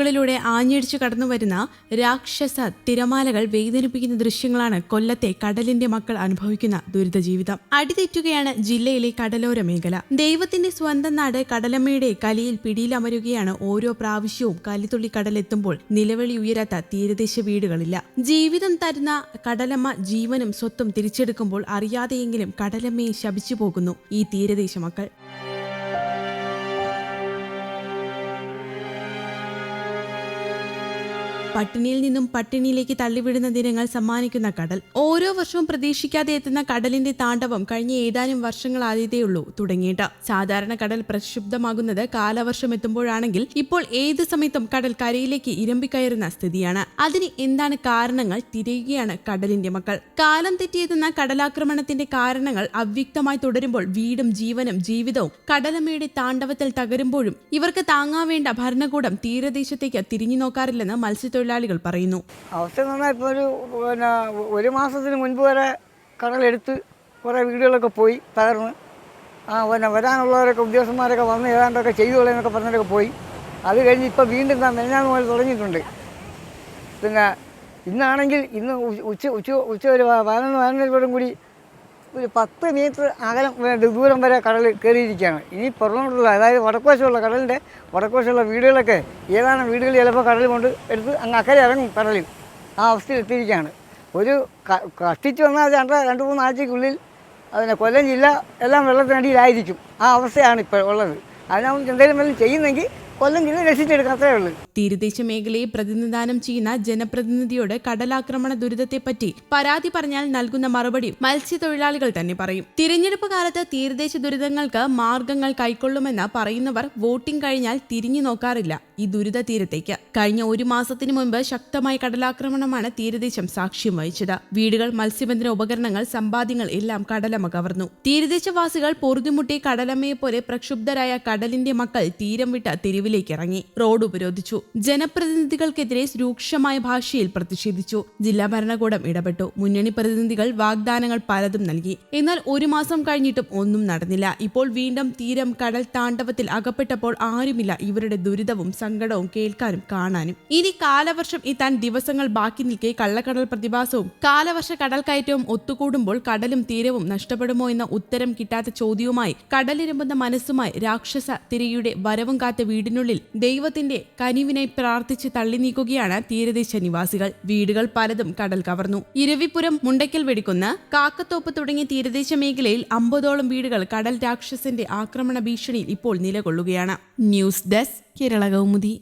മുകളിലൂടെ ആഞ്ഞടിച്ചു കടന്നുവരുന്ന രാക്ഷസ തിരമാലകൾ വേദനിപ്പിക്കുന്ന ദൃശ്യങ്ങളാണ് കൊല്ലത്തെ കടലിന്റെ മക്കൾ അനുഭവിക്കുന്ന ദുരിത ജീവിതം. അടിതെറ്റുകയാണ് ജില്ലയിലെ കടലോര മേഖല. ദൈവത്തിന്റെ സ്വന്തം നാട് കടലമ്മയുടെ കലിയിൽ പിടിയിലമരുകയാണ് ഓരോ പ്രാവശ്യവും. കലിത്തുള്ളി കടലെത്തുമ്പോൾ നിലവിളി ഉയരാത്ത തീരദേശ വീടുകളില്ല. ജീവിതം തരുന്ന കടലമ്മ ജീവനും സ്വത്തും തിരിച്ചെടുക്കുമ്പോൾ അറിയാതെയെങ്കിലും കടലമ്മയെ ശപിച്ചു പോകുന്നു ഈ തീരദേശ മക്കൾ. പട്ടിണിയിൽ നിന്നും പട്ടിണിയിലേക്ക് തള്ളിവിടുന്ന ദിനങ്ങൾ സമ്മാനിക്കുന്ന കടൽ. ഓരോ വർഷവും പ്രതീക്ഷിക്കാതെ എത്തുന്ന കടലിന്റെ താണ്ഡവം കഴിഞ്ഞ ഏതാനും വർഷങ്ങൾ ആദ്യതേയുള്ളൂ തുടങ്ങിയിട്ട്. സാധാരണ കടൽ പ്രക്ഷുബ്ധമാകുന്നത് കാലവർഷം എത്തുമ്പോഴാണെങ്കിൽ ഇപ്പോൾ ഏത് സമയത്തും കടൽ കരയിലേക്ക് ഇരമ്പിക്കയറുന്ന സ്ഥിതിയാണ്. അതിന് എന്താണ് കാരണങ്ങൾ തിരയുകയാണ് കടലിന്റെ മക്കൾ. കാലം തെറ്റിയെത്തുന്ന കടലാക്രമണത്തിന്റെ കാരണങ്ങൾ അവ്യക്തമായി തുടരുമ്പോൾ വീടും ജീവനും ജീവിതവും കടലമ്മയുടെ താണ്ഡവത്തിൽ തകരുമ്പോഴും ഇവർക്ക് താങ്ങാവേണ്ട ഭരണകൂടം തീരദേശത്തേക്ക് തിരിഞ്ഞു നോക്കാറില്ലെന്ന് മത്സ്യത്തൊഴിലാളികൾ പറയുന്നു. അവസ്ഥ എന്ന് പറഞ്ഞാൽ ഇപ്പോൾ ഒരു മാസത്തിന് മുൻപ് വരെ കടലെടുത്ത് കുറേ വീടുകളൊക്കെ പോയി തകർന്ന് വരാനുള്ളവരൊക്കെ ഉദ്യോഗസ്ഥന്മാരൊക്കെ വന്ന് ഏതാണ്ടൊക്കെ ചെയ്തോളെന്നൊക്കെ പറഞ്ഞിട്ടൊക്കെ പോയി. അത് കഴിഞ്ഞ് ഇപ്പോൾ വീണ്ടും മെഞ്ഞാന്ന് മുതൽ തുടങ്ങിയിട്ടുണ്ട്. പിന്നെ ഇന്നാണെങ്കിൽ ഇന്ന് ഉച്ച ഒരു 11 കൂടി ഒരു 10 മീറ്റർ അകലം ദൂരം വരെ കടൽ കയറിയിരിക്കുകയാണ്. ഇനി പുറമോട്ടുള്ള അതായത് വടക്കുവശമുള്ള കടലിൻ്റെ വടക്കുവശമുള്ള വീടുകളൊക്കെ ഏതാനും വീടുകൾ ചിലപ്പോൾ കടൽ കൊണ്ട് എടുത്ത് അങ്ങ് അക്കരെ ഇറങ്ങും കടലിൽ. ആ അവസ്ഥയിൽ എത്തിയിരിക്കുകയാണ്. ഒരു കഷ്ടിച്ച് വന്നാൽ 2-3 ആഴ്ചയ്ക്കുള്ളിൽ അതിനെ കൊല്ലം ജില്ല എല്ലാം വെള്ളത്തിനടിയിലായിരിക്കും. ആ അവസ്ഥയാണ് ഇപ്പോൾ ഉള്ളത്. അതിനകത്ത് എന്തെങ്കിലും വല്ലതും ചെയ്യുന്നെങ്കിൽ കൊല്ലം ജില്ല രക്ഷിച്ചെടുക്കാത്തേ ഉള്ളൂ. തീരദേശ മേഖലയെ പ്രതിനിധാനം ചെയ്യുന്ന ജനപ്രതിനിധിയോട് കടലാക്രമണ ദുരിതത്തെപ്പറ്റി പരാതി പറഞ്ഞാൽ നൽകുന്ന മറുപടി മത്സ്യത്തൊഴിലാളികൾ തന്നെ പറയും. തിരഞ്ഞെടുപ്പ് കാലത്ത് തീരദേശ ദുരിതങ്ങൾക്ക് മാർഗങ്ങൾ കൈക്കൊള്ളുമെന്ന് പറയുന്നവർ വോട്ടിംഗ് കഴിഞ്ഞാൽ തിരിഞ്ഞു നോക്കാറില്ല ഈ ദുരിത തീരത്തേക്ക്. കഴിഞ്ഞ ഒരു മാസത്തിനു മുൻപ് ശക്തമായ കടലാക്രമണമാണ് തീരദേശം സാക്ഷ്യം വഹിച്ചത്. വീടുകൾ, മത്സ്യബന്ധന ഉപകരണങ്ങൾ, സമ്പാദ്യങ്ങൾ എല്ലാം കടലമ്മ കവർന്നു. തീരദേശവാസികൾ പൊറുതിമുട്ടി കടലമ്മയെ പോലെ പ്രക്ഷുബ്ധരായ കടലിന്റെ മക്കൾ തീരം വിട്ട് തെരുവിലേക്ക് ഇറങ്ങി. റോഡ് ഉപരോധിച്ചു. ജനപ്രതിനിധികൾക്കെതിരെ രൂക്ഷമായ ഭാഷയിൽ പ്രതിഷേധിച്ചു. ജില്ലാ ഭരണകൂടം ഇടപെട്ടു. മുന്നണി പ്രതിനിധികൾ വാഗ്ദാനങ്ങൾ പലതും നൽകി. എന്നാൽ ഒരു മാസം കഴിഞ്ഞിട്ടും ഒന്നും നടന്നില്ല. ഇപ്പോൾ വീണ്ടും തീരം കടൽ താണ്ഡവത്തിൽ അകപ്പെട്ടപ്പോൾ ആരുമില്ല ഇവരുടെ ദുരിതവും സങ്കടവും കേൾക്കാനും കാണാനും. ഇനി കാലവർഷം എത്താൻ ദിവസങ്ങൾ ബാക്കി നിൽക്കെ കള്ളക്കടൽ പ്രതിഭാസവും കാലവർഷ കടൽ കയറ്റവും ഒത്തുകൂടുമ്പോൾ കടലും തീരവും നഷ്ടപ്പെടുമോ എന്ന ഉത്തരം കിട്ടാത്ത ചോദ്യവുമായി കടലിരമ്പുന്ന മനസ്സുമായി രാക്ഷസ തിരയുടെ വരവും കാത്ത വീടിനുള്ളിൽ ദൈവത്തിന്റെ കനിവിനായി പ്രാർത്ഥിച്ച് തള്ളി നീക്കുകയാണ് തീരദേശ നിവാസികൾ. വീടുകൾ പലതും കടൽ കവർന്നു. ഇരവിപുരം, മുണ്ടയ്ക്കൽ, വെടിക്കുന്ന്, കാക്കത്തോപ്പ് തുടങ്ങിയ തീരദേശ മേഖലയിൽ 50ഓളം വീടുകൾ കടൽ രാക്ഷസന്റെ ആക്രമണ ഭീഷണിയിൽ ഇപ്പോൾ നിലകൊള്ളുകയാണ്. News desk, Kerala Kaumudi.